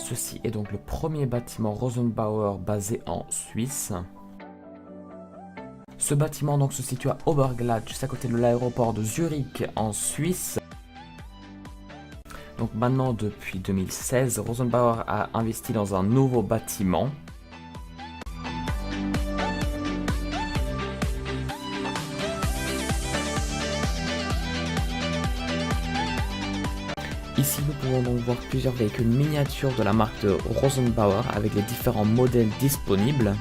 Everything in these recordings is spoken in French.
Ceci est donc le premier bâtiment Rosenbauer basé en Suisse. Ce bâtiment donc se situe à Oberglatt, juste à côté de l'aéroport de Zurich en Suisse. Donc maintenant, depuis 2016, Rosenbauer a investi dans un nouveau bâtiment. Ici, nous pouvons donc voir plusieurs véhicules miniatures de la marque de Rosenbauer avec les différents modèles disponibles.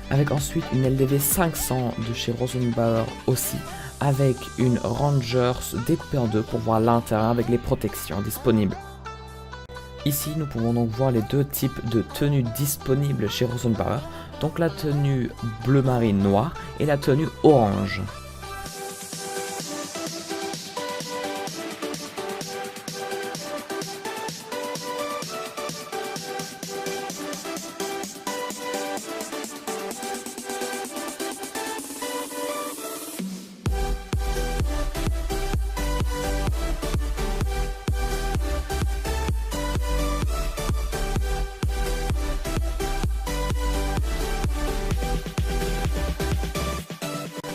Avec ensuite une LDV 500 de chez Rosenbauer aussi, avec une Rangers découpée en deux pour voir l'intérieur avec les protections disponibles. Ici, nous pouvons donc voir les deux types de tenues disponibles chez Rosenbauer, donc la tenue bleu marine noire et la tenue orange.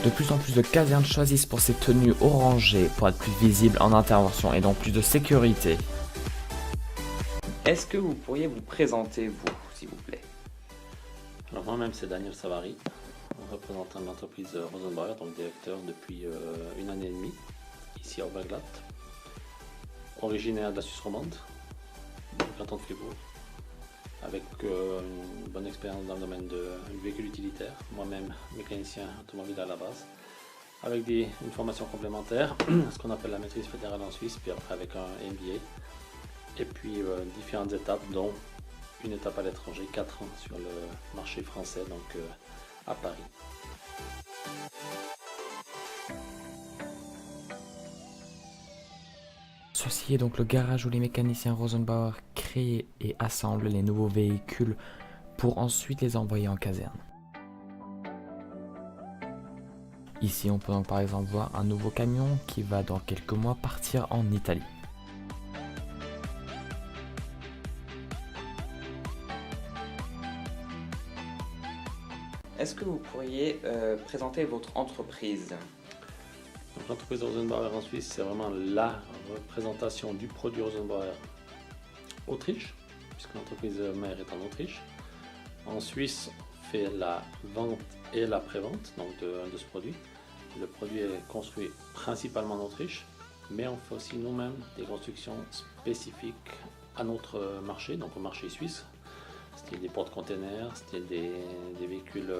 De plus en plus de casernes choisissent pour ces tenues orangées pour être plus visibles en intervention et donc plus de sécurité. Est-ce que vous pourriez vous présenter, vous, s'il vous plaît? Alors moi-même c'est Daniel Savary, représentant de l'entreprise Rosenbauer, donc directeur depuis 1 année et demie, ici à Oberglatt, originaire de la Suisse romande, du canton de Fribourg, avec une bonne expérience dans le domaine du véhicule utilitaire, moi-même mécanicien automobile à la base, avec une formation complémentaire, ce qu'on appelle la maîtrise fédérale en Suisse, puis après avec un MBA, et puis différentes étapes, dont une étape à l'étranger, 4 ans sur le marché français, donc à Paris. Ceci est donc le garage où les mécaniciens Rosenbauer créent et assemblent les nouveaux véhicules pour ensuite les envoyer en caserne. Ici, on peut donc par exemple voir un nouveau camion qui va dans quelques mois partir en Italie. Est-ce que vous pourriez présenter votre entreprise? L'entreprise Rosenbauer en Suisse, c'est vraiment la représentation du produit Rosenbauer Autriche, puisque l'entreprise mère est en Autriche. En Suisse, on fait la vente et la pré-vente de ce produit. Le produit est construit principalement en Autriche, mais on fait aussi nous-mêmes des constructions spécifiques à notre marché, donc au marché suisse, style des porte-containers, style des véhicules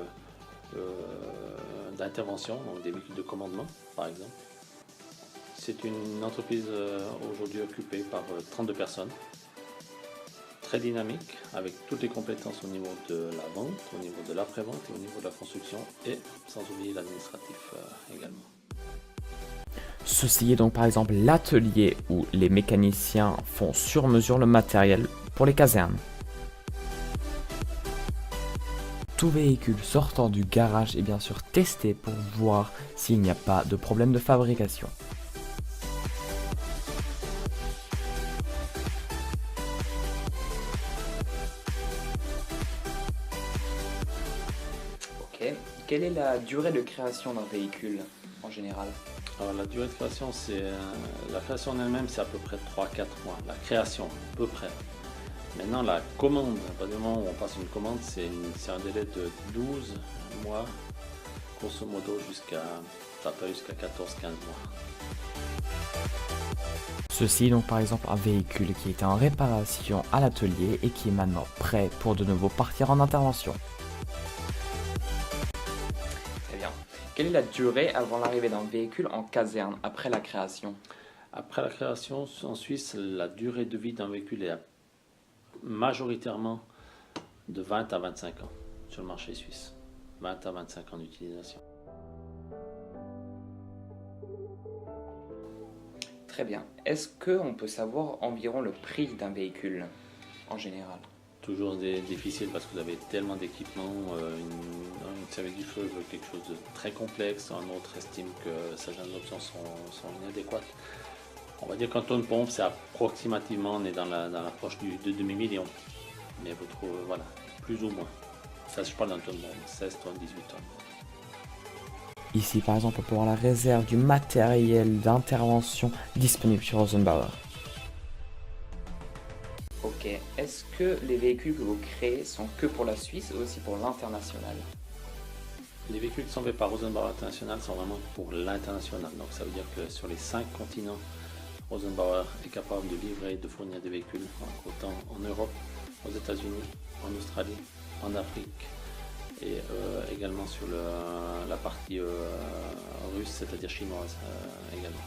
d'intervention, donc des véhicules de commandement par exemple. C'est une entreprise aujourd'hui occupée par 32 personnes, très dynamique, avec toutes les compétences au niveau de la vente, au niveau de l'après-vente et au niveau de la construction, et sans oublier l'administratif également. Ceci est donc par exemple l'atelier où les mécaniciens font sur mesure le matériel pour les casernes. Tout véhicule sortant du garage est bien sûr testé pour voir s'il n'y a pas de problème de fabrication. Ok. Quelle est la durée de création d'un véhicule en général? Alors la durée de création, la création en elle-même, c'est à peu près 3-4 mois. La création, à peu près. Maintenant, la commande, à partir du moment où on passe une commande, c'est un délai de 12 mois, grosso modo, ça peut jusqu'à 14-15 mois. Ceci est donc par exemple un véhicule qui était en réparation à l'atelier et qui est maintenant prêt pour de nouveau partir en intervention. Très bien. Quelle est la durée avant l'arrivée d'un véhicule en caserne après la création? Après la création, en Suisse, la durée de vie d'un véhicule est majoritairement de 20 à 25 ans sur le marché suisse. 20 à 25 ans d'utilisation. Très bien. Est-ce qu'on peut savoir environ le prix d'un véhicule en général? Toujours difficile parce que vous avez tellement d'équipements. Un service du feu veut quelque chose de très complexe, un autre estime que certaines options sont inadéquates. On va dire qu'en tonne pompe, c'est approximativement, on est dans l'approche de demi-million. mais vous trouvez, voilà, plus ou moins. Ça, je parle d'un tonne, 16 tonnes, 18 tonnes. Ici, par exemple, on peut voir la réserve du matériel d'intervention disponible chez Rosenbauer. Ok, est-ce que les véhicules que vous créez sont que pour la Suisse ou aussi pour l'international? Les véhicules qui sont faits par Rosenbauer International sont vraiment pour l'international. Donc ça veut dire que sur les 5 continents, Rosenbauer est capable de livrer et de fournir des véhicules, autant en Europe, aux États-Unis, en Australie, en Afrique et également sur la partie russe, c'est-à-dire chinoise également.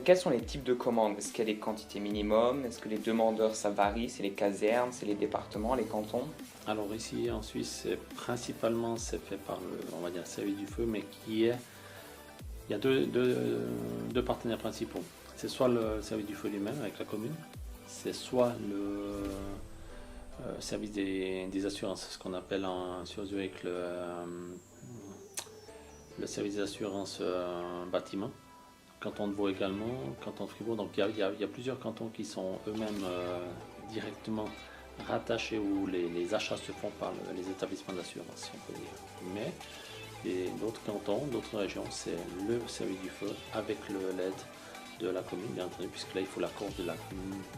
Quels sont les types de commandes? Est-ce qu'il y a des quantités minimum? Est-ce que les demandeurs, ça varie? C'est les casernes, c'est les départements, les cantons? Alors ici en Suisse, principalement c'est fait par on va dire, service du feu, mais il y a deux partenaires principaux. C'est soit le service du feu lui-même avec la commune, c'est soit le service des assurances, ce qu'on appelle sur Zurich le service d'assurance bâtiment. Canton de Vaud également, canton de Fribourg. Donc il y a plusieurs cantons qui sont eux-mêmes directement rattachés où les achats se font par les établissements d'assurance, si on peut dire. Mais d'autres cantons, d'autres régions, c'est le service du feu avec l'aide de la commune, bien entendu, puisque là il faut l'accord de la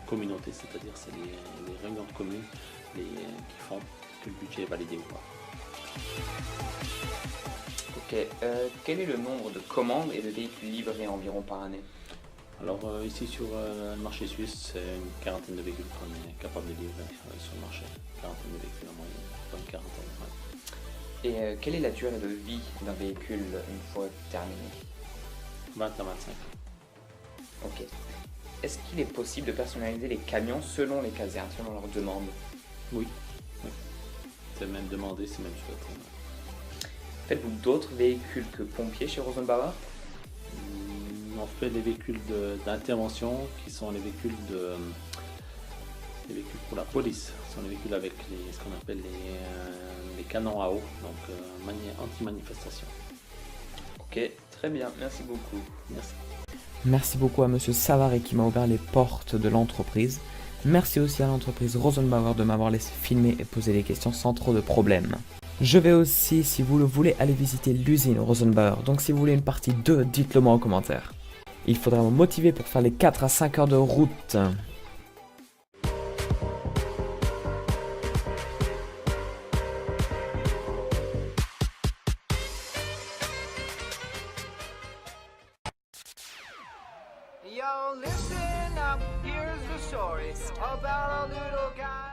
communauté, c'est-à-dire c'est les réunions de communes qui font que le budget est validé ou pas. Ok, quel est le nombre de commandes et de véhicules livrés environ par année? Alors ici sur le marché suisse, c'est une quarantaine de véhicules qu'on est capable de livrer sur le marché. Quarantaine de véhicules en moyenne, pas une quarantaine. Ouais. Et quelle est la durée de vie d'un véhicule une fois terminé? 20 à 25. Ok. Est-ce qu'il est possible de personnaliser les camions selon les casernes, selon leurs demandes? Oui. C'est même demandé, c'est même souhaité. Faites-vous d'autres véhicules que pompiers chez Rosenbauer? On fait des véhicules d'intervention qui sont les véhicules pour la police. Ce sont les véhicules avec ce qu'on appelle les canons à eau, donc anti-manifestation. Ok, très bien, merci beaucoup. Merci. Merci beaucoup à Monsieur Savary qui m'a ouvert les portes de l'entreprise. Merci aussi à l'entreprise Rosenbauer de m'avoir laissé filmer et poser des questions sans trop de problèmes. Je vais aussi, si vous le voulez, aller visiter l'usine Rosenbauer. Donc si vous voulez une partie 2, dites-le moi en commentaire. Il faudra me motiver pour faire les 4 à 5 heures de route. Yo, listen up, here's the story about a little guy.